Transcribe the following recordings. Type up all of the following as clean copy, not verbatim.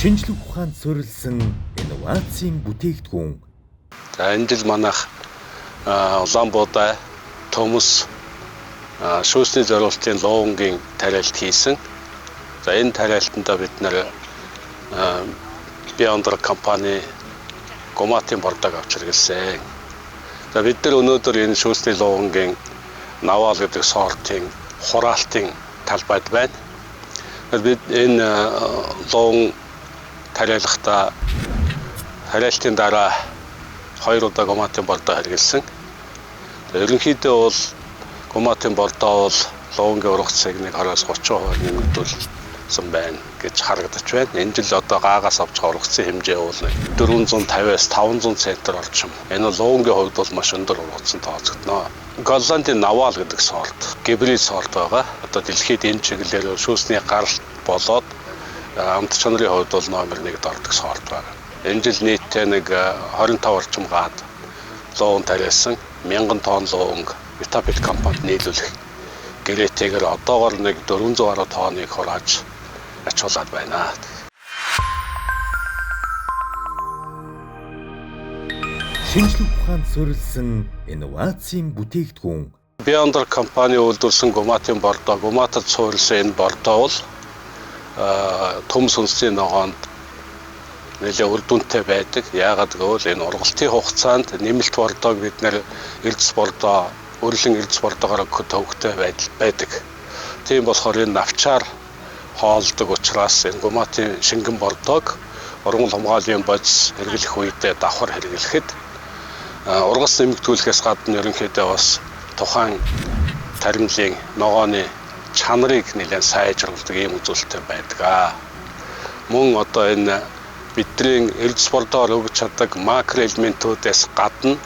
Шинжлэх ухаанд суурилсан инновацийн бүтээгдэхүүн. За энэ жил манайх Улаанбуудай Төмөс шүүсний зориултын лоонгийн тариалт хийсэн. За энэ тариалтанд бид нэр Beyonder компани Гоматын бордог авч хэрэглэсэн. За бид нар өнөөдөр энэ шүүсний лоонгийн Навал гэдэг сортын хураалтын талбайд байна. Бид энэ лоон тариалахтаа тариалтын дараа 2 удаа Гоматын бордоо хэрэглэсэн. Ерөнхийдөө бол Гоматын бордоо бол лоонгийн ургацыг 20-30% нэмэгдүүлсэн байна гэж харагдаж байна. Энэ жил одоо гаагаас авч ургацын хэмжээ бол 450-аас 500 центр орчим. Энэ лоонгийн хувьд бол маш өндөр ургацсан тооцогдно. Голландын Навал гэдэг сорт, гибрид сорт байгаа. Одоо дэлхийд энэ чиглэлээр шүүсний гаралт болоод амт чанарын хувьд бол номер 1-д ордог сорт байна. Энэ жил нийтдээ 25 орчим гад лоон тариалсан 1000 тонн лоонг Vitapet компанид нийлүүлэх гэрээтэйгээр одоогоор 410 тонныг хурааж ачуулаад байна. Шинжлэх ухаанд суурилсан инновацийн бүтээгдэхүүн. Beyonder компани үйлдвэрлэсэн Гоматын бордоо, Гоматад суурилсан энэ бордоо бол Төмс үндэсний ногоонд нэлээд үр дүнтэй байдаг. Яагаад гэвэл энэ ургалтын хугацаанд нэмэлт бордоог бид нэр эрдэс бордоо, өрлөн эрдэс бордоогоор төвөгтэй байдаг. Тийм болохоор энэ навчаар хоолдог учраас энэ Гоматын шингэн бордоог урган хамгааллын бодис хэрэглэх үедээ давхар хэрэглэхэд ургас нэмэгдүүлэхээс гадна ерөнхийдөө бас тухайн таримлын ногооны чанарыг нэлээд сайжруулдаг ийм үзүүлэлттэй байдаг. Мөн одоо энэ бидний эрдэс бордоор өгч чаддаг макро элементүүдээс гадна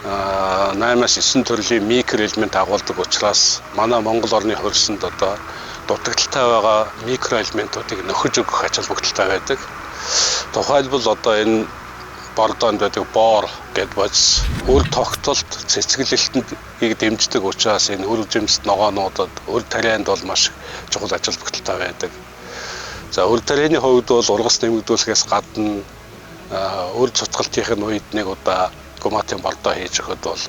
8-9 төрлийн микро элемент агуулдаг учраас манай Монгол орны хөрсөнд одоо дутагдaltaй байгаа микро элементүүдийг нөхөж өгөх ачаал бүгдэлтэй байдаг. Тухайлбал одоо энэ бордоонд байдаг боор гэд бодис үр тогтолт цэцгэлэлтэнд дэмждэг учраас энэ үр жимс ногоонуудад үр тарианд бол маш чухал ачаал бүгдэлтэй байдаг. За үр тарианы хувьд бол ургас нэмэгдүүлэхээс гадна үр цуцгалтын үед 1 удаа Гоматын бордоо хийж өгөхөд бол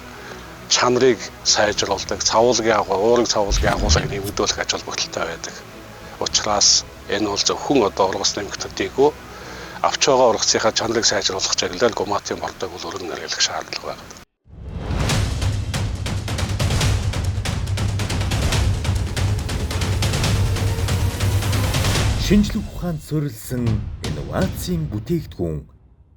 чанарыг сайжруулдаг, цавуулгын уурэг цавуулгын агуулгыг нэмэгдүүлэх ачаал бүгдэлтэй байдаг. Учираас энэ бол зөвхөн одоо ургас нэмэгдүүлэхийг авч байгаа ургацынхаа чанарыг сайжруулах чиглэлээр Гоматын бордоог бол өргөн хэрэглэх шаардлага байна. Шинжлэх ухаанд суурилсан инновацийн бүтээгдэхүүн.